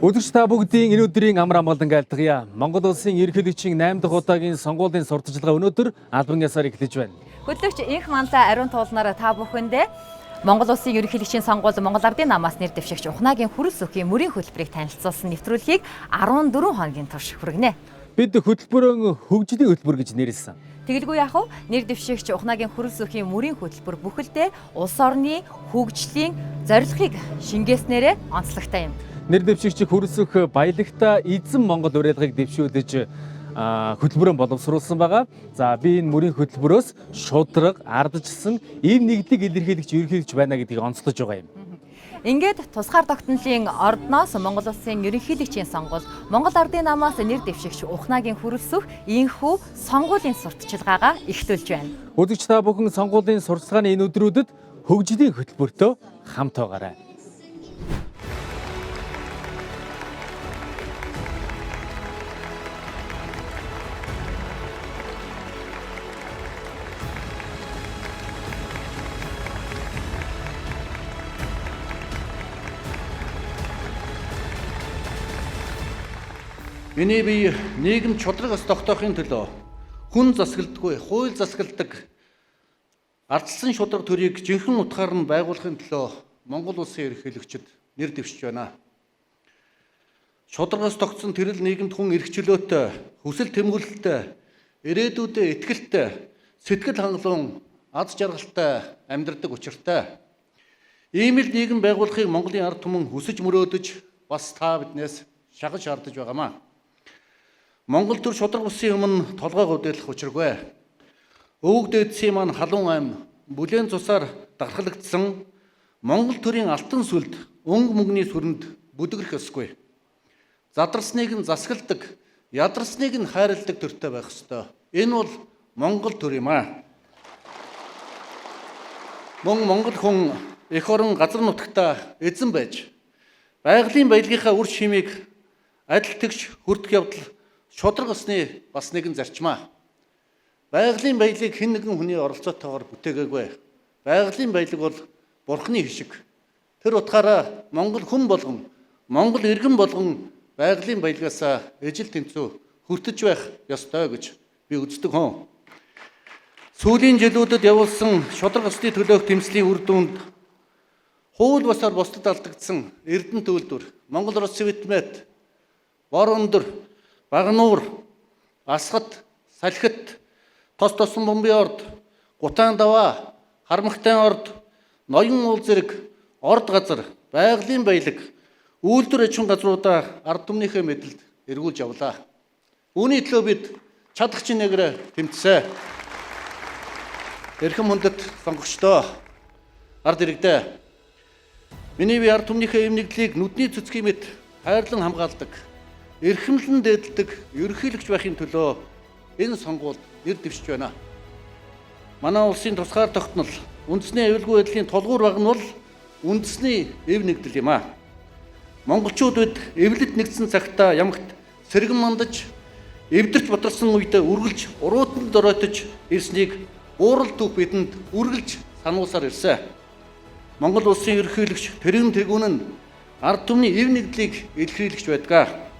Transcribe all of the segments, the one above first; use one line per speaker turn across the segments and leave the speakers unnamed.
Өдөрч та бүгдийн энэ өдрийн амар амгалан айлтгая. Монгол улсын ерөнхийлөгчийн 8 дахь удаагийн сонгуулийн сурталчилгаа өнөөдөр албан ёсоор эхлэж байна.
Хөтлөгч Инх Манлай ариун туулнаар та бүхэндээ Монгол улсын ерөнхийлөгчийн сонгуул Монгол Ардын намаас нэр дэвшигч Ухнагийн хүрэл сүхийн мөрийн хөтөлбөрийг танилцуулсан нэвтрүүлгийг 14 хоногийн турш хүргэнэ.
Бид хөтөлбөрөө хөгжлийн хөтөлбөр гэж нэрлэсэн.
Тэгэлгүй яах вэ? Нэр дэвшигч Ухнагийн хүрэл сүхийн мөрийн хөтөлбөр бүхэлдээ улс орны хөгжлийн зорилгыг шингээснээрээ онцлогтой юм.
Нэр дэвшигч хүрэлцэх баялагта эзэн Монгол уриалгыг дэвшүүлж хөтөлбөрөөр боловсруулсан байгаа. За би энэ мөрийн хөтөлбөрөөс шудраг, ардчилсан эв нэгдийг илэрхийлэгч ерөнхийлөгч байна гэдгийг онцлож байгаа юм.
Ингээд тусгаар тогтнолын ордноос Монгол улсын ерөнхийлөгчийн сонгуул Монгол Ардын намаас нэр дэвшигч Ухнагийн хүрэлцэх энэхүү сонгуулийн сурталчилгаагаа эхлүүлж байна.
Өдөрч та бүхэн сонгуулийн сурталчилгааны энэ өдрүүдэд хөгжлийн хөтөлбөртөө хамт байгаарай.
Миний бие нийгэм чудрагаас тогтоохын төлөө хүн засгалдаггүй, хууль засгалдаг ардчилсан шудраг төрийг жинхэнэ утгаар нь байгуулахын төлөө Монгол улсын ерөнхийлөгчд нэр дэвшиж байна. Шудрагаас тогтсон тэрэл нийгэмд хүн эрх чөлөөтэй, хүсэл тэмүүлэлтэй, ирээдүйдээ итгэлтэй, сэтгэл хангалуун, аз жаргалтай амьдрдаг учиртай. Ийм л нийгэм байгуулахыг Монголын ард түмэн хүсэж мөрөөдөж бас та биднээс шагаж шаардаж байгаамаа. Монгол төр шудраг улсын өмнө толгой гойдох учиргүй. Өвөг дээдсийн маань халуун ам бүлээн цусаар дархалагдсан Монгол төрийн алтан сүлд өнгө мөнгөний сүрэнд бүдгэрэх ёсгүй. Задарсныг нь засгалдаг, ядарсныг нь хайрладаг төртэй байх ёстой. Энэ бол Монгол төр юм аа. Монгол хүн эх орон газар нутагта эзэн байж байгалийн баялагынхаа үр шимийг адил тэгш хүртэх явдал шудраг усны бас нэгэн зарчмаа. Байгалийн баялаг хэн нэгэн хүний оролцоотойгоор бүтээгээгүй. Байгалийн баялаг бол бурхны хишиг. Тэр утгаараа Монгол хүн болгон, Монгол иргэн болгон байгалийн баялагаас ижил тэнцүү хүртэж байх ёстой гэж би үздэг хүн. Сүүлийн жилүүдэд явуулсан шудраг усны төлөөх тэмцлийн үр дүнд хууль бусаар бусдад алдагдсан Эрдэнэ төлөвлөр, Монгол Улс Цэвэтмэт, Бор өндөр, Багнуур, Асхат, Салхит, Тос тосон бомбын орд, Гутаан даваа, Харамхтай орд, Ноён уул зэрэг орд газар, байгалийн баялаг, үйлдвэр аж ахуйн газруудаа ард түмнийхээ мэдэлд эргүүлж явлаа. Үүний төлөө бид чадахчин нэгрээ тэмцсэн. Эрхэм хүндэт сонгогчдоо, ард иргэдээ. Миний бие ард түмнийхээ эв нэгдлийг нүдний цэцгийн мэт хайрлан хамгаалдаг, эрхэмлэн дээдэлдэг ерөнхийлөгч байхын төлөө энэ сонгуульд нэр дэвшиж байна. Манай улсын тусгаар тогтнол үндэсний аюулгүй байдлын тулгуур баг нь бол үндэсний эв нэгдэл юм аа. Монголчууд бид эвлэд нэгдсэн цагтаа ямагт сэргэн мандаж, эвдэрч батарсан үед үргэлж уруутанд оройтож ирснийг уурал түүх бидэнд үргэлж сануулсаар ирсэн. Монгол улсын ерөнхийлөгч тэрэн тэгүүн нь ард түмний эв нэгдлийг илэрхийлэгч байдаг.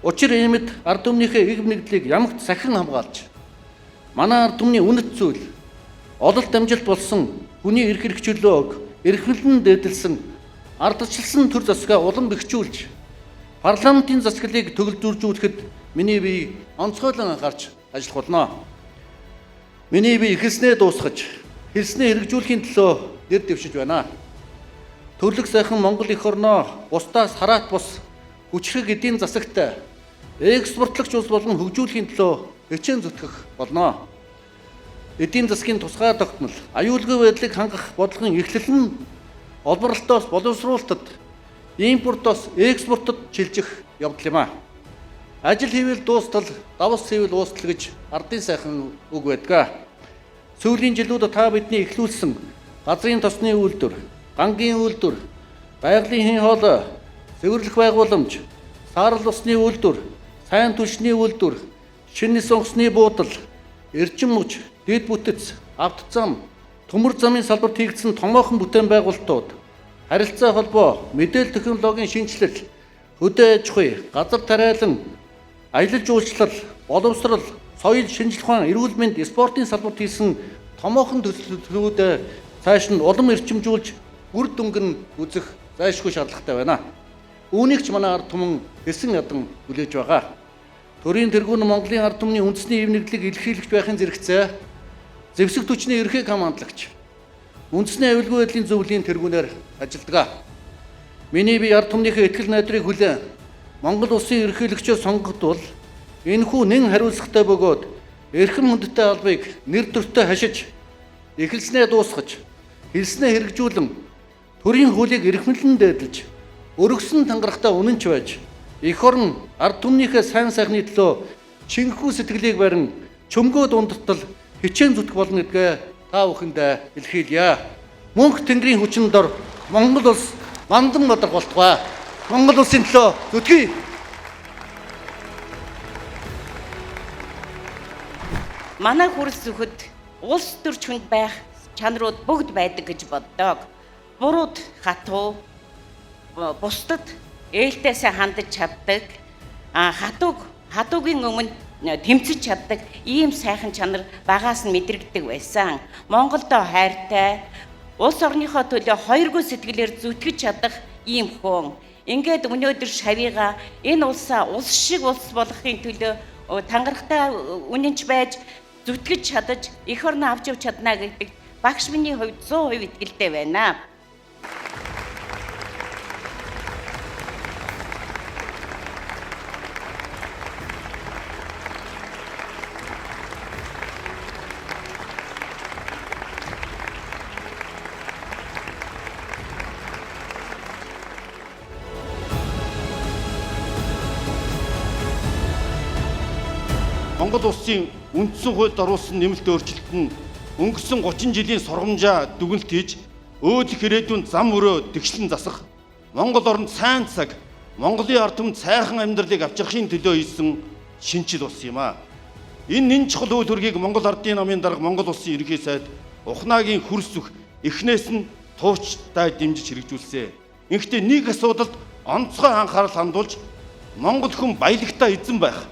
Учир иймд ард түмнийхээ эв нэгдлийг ямагт сахин хамгаалж, манай ард түмний үнэт зүйл, ололт амжилт болсон хүний эрх хэрэгчлөөг эрхэмлэн дээдэлсэн ардчилсан төр засгаа улам бэхжүүлж, парламентын засаглалыг төгөлдрүүлжүүлэхэд миний бие онцгойлон анхаарч ажиллах болно. Миний бие эхэлснээ дуусгаж, хэлснээ хэрэгжүүлэхийн төлөө нэр дэвшиж байна. Төрлөх сайхан Монгол эх орноо бусдаас хараат бус хүчрэг эдийн засагтай экспортлагч улс болгон хөгжүүлэхийн төлөө хичээн зүтгэх болно. Эдийн засгийн тусгай тогтнол, аюулгүй байдлыг хангах бодлогын эхлэл нь олборлолтоос боловсруулалтад, импортоос экспортод шилжих явдал юм аа. Ажил хийвэл дуустал, давс хийвэл уустал гэж ардын сайхан үг байдаг. Сүүлийн жилүүдэд та бидний эхлүүлсэн газрын тосны үйлдвэр, гангийн үйлдвэр, байгалийн хийн хоолой, цэвэрлэх байгууламж, саарл усны үйлдвэр, сайн түлшний үйлдвэр, шинэ сонгосны буудал, эрчим мөч, дэд бүтэц, авто зам, төмөр замын салбарт хийгдсэн томоохон бүтээн байгуулалтууд, харилцаа холбоо, мэдээлэл технологийн шинжилэл, хөдөө аж ахуй, газар тариалан, аялал жуулчлал, боловсрол, соёл, шинжлэх ухаан, эрүүл мэнд, спортын салбарт хийсэн томоохон төслүүд цааш нь улам эрчимжүүлж үр дүнг нь үзэх зайлшгүй шаардлагатай байна. Үүнийг ч манай ард түмэн хэсэн ядан хүлээж байгаа. Төрийн тэргүүн Монголын ард түмний үндэсний эв нэглэлийг илэрхийлэгч байхын зэрэгцээ зэвсэг түвшний ерхий хамгааллагч үндэсний аюулгүй байдлын зөвлөлийн тэргүүнээр ажилладаг. Миний бие ард түмнийхээ итгэл найдрыг хүлээн Монгол улсын ерөнхийлөгчөөр сонгогдвол энэхүү нэн хариуцлагатай бөгөөд эрхэм хүндтэй албыг нэр төртөө хашиж эхэлснээ дуусгаж хэлснээ хэрэгжүүлэн төрийн хуулийг эрхэмлэн дээдлэж өргөсөн тангарахтай үнэнч байж эх орн ард түмнийхээ сайн сайхны төлөө чинхүү сэтгэлийг барин чөмгөө дундтал хичээн зүтгэх болно гэдгээ та бүхэндээ илэрхийлье. Мөнх Тэнгэрийн хүчин дор Монгол улс мандан бодог болтугай. Монгол улсын төлөө зүтгэе.
Манай хүрэл зүхэд улс төрч хүнд байх чанарууд бүгд байдаг гэж боддог. Бурууд хатуу, бусдад ээлтээсээ хандаж чаддаг, хатуугийн өмнө тэмцэж чаддаг ийм сайхан чанар багаас нь мэдрэгддэг байсан. Монголдоо хайртай, улс орныхоо төлөө хоёргүй сэтгэлээр зүтгэж чадах ийм хүн. Ингээд өнөөдөр шавьяага энэ улсаа улс шиг улс болгохын төлөө тангарахтай үнэнч байж зүтгэж чадаж эх орноо авч явж чадна гэдэг багш миний хувьд 100% итгэлтэй байна.
Монгол улсын үндсэн хуульд оруулсан нэмэлт өөрчлөлт нь өнгөрсөн 30 жилийн сургамжаа дүгнэлт хийж өөдөх ирээдүйн зам өрөө тэгшлэн засах Монгол оронд сайн цаг Монголын ард түмэнд сайхан амьдралыг авчрахын төлөө хийсэн шинжил ус юм а. Энэ нэн чухал үйл хэргийг Монгол Ардын намын дарга Монгол улсын ерөнхий сайд Ухнаагийн хөрс зүх эхнээс нь туучтай дэмжиж хэрэгжүүлсэн. Ингэхдээ нэг асуудалд онцгой анхаарал хандуулж Монгол хүн баялагтай эзэн байх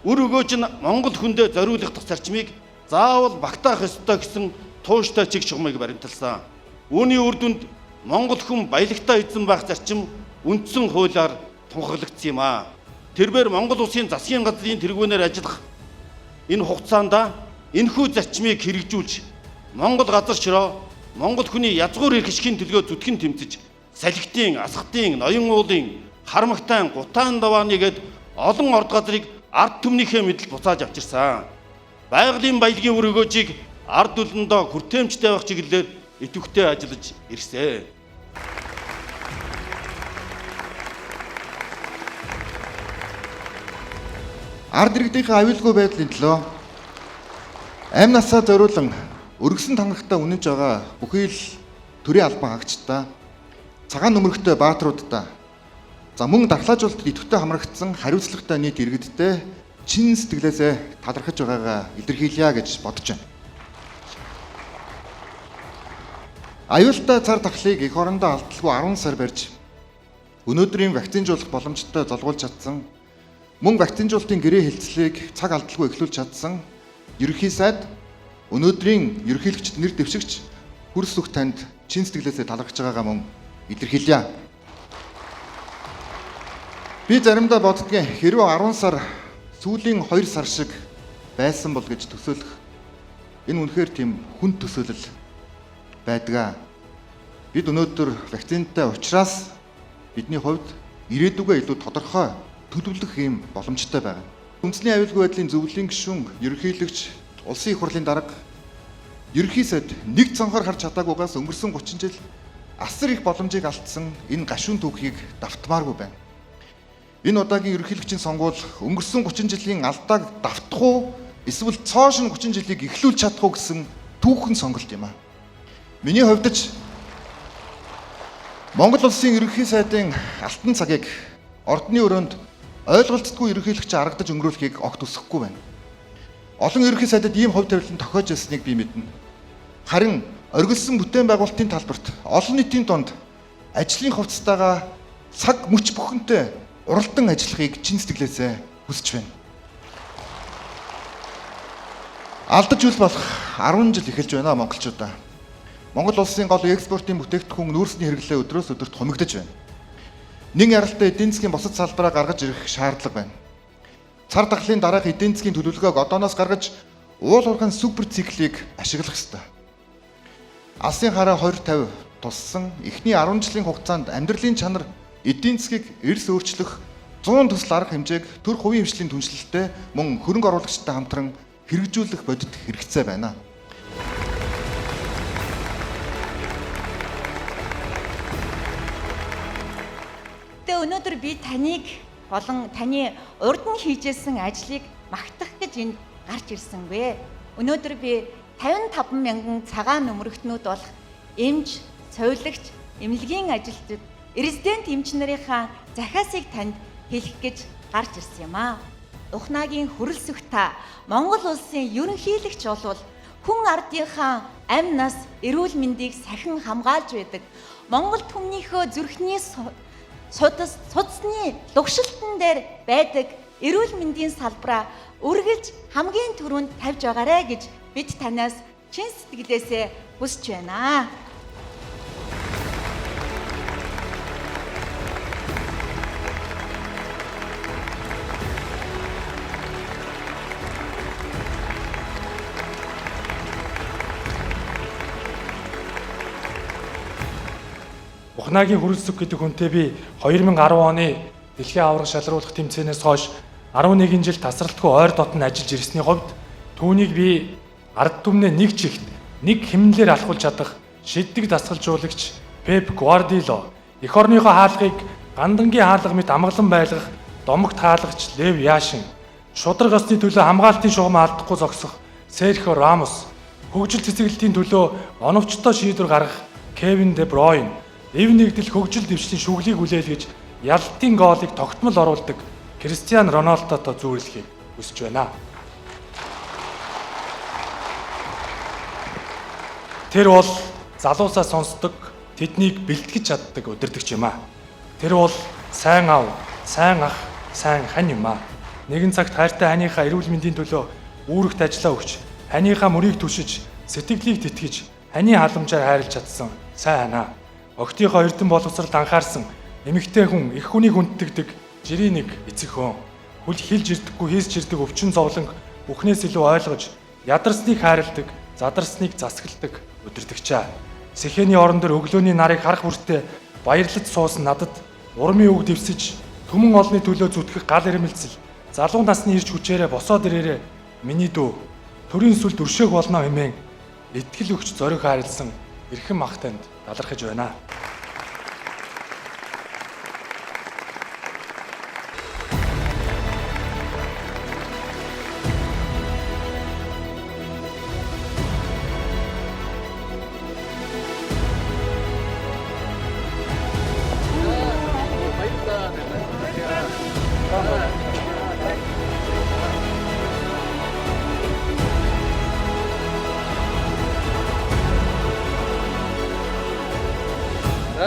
үр өгөөж нь Монгол хүндээ зориулагдах зарчмыг заавал багтаах ёстой гэсэн тууштай чиг чухмыг баримталсан. Үүний үр дүнд Монгол хүн баялагтай эзэн байх зарчим үндсэн хуулиар тунхаглагдсан юм а. Тэрээр Монгол улсын засгийн газрын тэргүүнээр ажиллах энэ хугацаанд энэхүү зарчмыг хэрэгжүүлж Монгол газар широо Монгол хүний язгуур эрх ашигын төлөө зүтгэн тэмцэж салхитын, асхтын, ноён уулын, харамгтайн, гутаан давааны гээд олон орд газрыг ард түмнийхээ мэдл буцааж авчирсан. Байгалийн баялагын үр өгөөжийг ард түлэндээ хүртээмжтэй байх чиглэлээр идэвхтэй ажиллаж ирсэн.
Ард иргэдийнхээ аюулгүй байдлын төлөө амь насаа зориулан өргөсөн тангарахтай үнэнж байгаа бүхий л төрийн албан хаагчдаа, цагаан нөмөрхтэй баатруудаа, за мөн дархлаажуулалт идэвхтэй хамрагдсан хариуцлагатай нийт иргэдтэй чин сэтгэлээсээ талархаж байгаагаа илэрхийлье гэж бодож байна. Аюултай цар тахлыг эх орондоо алдалгүй 10 сар барьж өнөөдрийн вакцинжуулах боломжтой золгуулж чадсан, мөн вакцинжуулалтын гэрээ хэлцлийг цаг алдалгүй эхлүүлж чадсан ерөнхий сайд өнөөдрийн ерөнхийлөгчд нэр дэвшигч хүрс зүх танд чин сэтгэлээсээ талархаж байгаагаа мөн илэрхийлье. Би заримдаа боддгийн хэрвээ 10 сар сүүлийн 2 сар шиг байсан бол гэж төсөөлөх энэ үнэхээр тийм хүнд төсөөлөл байдаг. Бид өнөөдөр вакцинтай учраас бидний хувьд ирээдүгөө илүү тодорхой төлөвлөх юм боломжтой байна. Үндэсний аюулгүй байдлын зөвлөлийн гишүүн, ерөнхийлөгч, улсын их хурлын дарга, ерөнхий сайд нэг цонхоор харж чадаагүйгаас өнгөрсөн 30 жил асар их боломжийг алдсан энэ гашуун түүхийг давтмааргүй байна. Энэ удаагийн ерөнхийлөгчийн сонгуул өнгөрсөн 30 жилийн алдааг давтах уу эсвэл цоошин 30 жилийг эхлүүлж чадах уу гэсэн түүхэн сонголт юм а. Миний хувьд ч Монгол улсын ерөнхий сайдын алтан цагийг ордны өрөөнд ойлголцдгүй ерөнхийлөгч аргадаж өнгөрүүлэхийг огт хүсэхгүй байна. Олон ерөнхий сайдад ийм хувь тавилан тохиож ирснийг би мэднэ. Харин оргилсон бүтээн байгуулалтын талбарт олон нийтийн дунд ажлын хувцастайгаа цаг мөч бүхэнтэй уралдан ажиллахыг чин сэтгэлээсээ хүсэж байна. Алдаж үл болох 10 жил эхэлж байна монголчуудаа. Монгол улсын гол экспортын бүтээгдэхүүн нүүрсний хэрэглээ өдрөөс өдөрт хумигдаж байна. Нэг яралтай эдийн засгийн бусад салбараа гаргаж ирэх шаардлага байна. Цар тахлын дараах эдийн засгийн төлөвлөгөөг одооноос гаргаж уул уурхайн супер циклийг ашиглах ёстой. Алсын хараа 250 туссан эхний 10 жилийн хугацаанд амьдралын чанар эдийн засгийг эрс өөрчлөх 100 төсөл арга хэмжээг төр хувийн хвшлийн түншлэлтэй мөн хөрөнгө оруулагчтай хамтран хэрэгжүүлэх бодит хэрэгцээ байна.
Тэгээ өнөөдөр би таныг болон таны урд нь хийжсэн ажлыг магтах гэж энд гарч ирсэнгүй. Өнөөдөр би 55 мянган цагаан нөмрөгтнүүд болох эмч, цовилогч, эмнэлгийн ажилчид, резидент эмч нарынхаа захиасыг танд хэлэх гэж гарч ирсэн юм аа. Ухнаагийн хөрөлсөх та Монгол улсын ерөнхийлөгч болвол хүн ардынхаа амь нас, эрүүл мэндийг сахин хамгаалж байдаг. Монгол түмнийхөө зүрхний судасны лугшилтан дээр байдаг эрүүл мэндийн салбараа үргэлж хамгийн түрүүнд тавьж байгаарэ гэж бид танаас чин сэтгэлээсээ хүсэж байна.
Ухнаагийн хөрөлсөх гэдэг хүнтэй би 2010 оны дэлхийн аварга шалруулах тэмцээнээс хойш 11 жил тасралтгүй ойр дотн ажиллаж ирсний хувьд түүнийг би ард түмнээ нэг чигт нэг хэмнэлээр алхуулж чадах шиддэг дасгалжуулагч Пеп Гвардиоло, эх орныхоо хаалгыг гандангийн хаалга мэт амгалан байлгах домогт хаалгач Лев Яшин, шудраг осны төлөө хамгаалтын шугам алдахгүй зогсох Серхио Рамос, хөгжил цэцэглэлтийн төлөө оновчтой шийдвэр гаргах Кевин Де Бройн, эв нэгдэл хөгжил дэвшлийн шүглийг хүлээлгэж ялалтын гоолыг тогтмол оруулдаг Кристиано Роналдото зүйрлэхийг хүсэж байна. Тэр бол залуусаа сонсдог, тэднийг бэлтгэж чаддаг удирдагч юм аа. Тэр бол сайн аав, сайн ах, сайн хань юм аа. Нэгэн цагт хайртай ханийхаа эрүүл мэндийн төлөө үүрэгт ажиллаа өгч, ханийхаа мөрийг түшиж, сэтгэлийг тэтгэж, ханы халамжаар хайрлаж чадсан сайн ханаа. Октийнхоо эрдэн боловсролд анхаарсан эмэгтэй хүн, их хүнийг хүнддэг жирийн нэг эцэг хүн. Хүл хилж ирдэггүй хийсч ирдэг өвчин зовлон бүхнээс илүү ойлгож, ядарсныг хайрладаг, задарсныг засагладаг удирдагчаа. Сэхэний орон дээр өглөөний нарыг харах бүртээ баярлаж суусан надад урмын үг дэвсэж, түмэн олны төлөө зүтгэх гал ирмэлцэл, залуу насны ирж хүчээрээ босоод ирээрээ миний дүү төрийн сүлд өршөөх болно хэмээн итгэл өгч зориг хайрлсан эрхэм ах танд талархаж байна.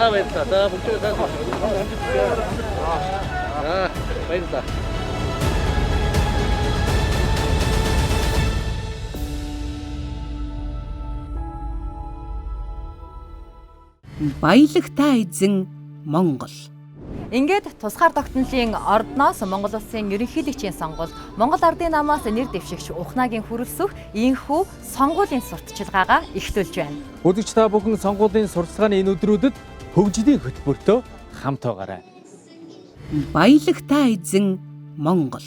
Bayılsa, daha bu çocuklar. Bayılsa.
Баялагтай эзэн Монгол.
Ингээд тусгаар тогтнолын ордноос Монгол улсын ерөнхийлөгчийн сонгуул, Монгол ардын намаас нэр дэвшигч Ухнаагийн хүрэлцэх ийхүү сонгуулийн сурталчилгаагаа эхлүүлж байна.
Үзэгч та бүхэн сонгуулийн сурталчилгааны энэ өдрүүдэд хөгжлийн хөтөлбөртөө хамт байгаарай.
Баялагтай эзэн Монгол.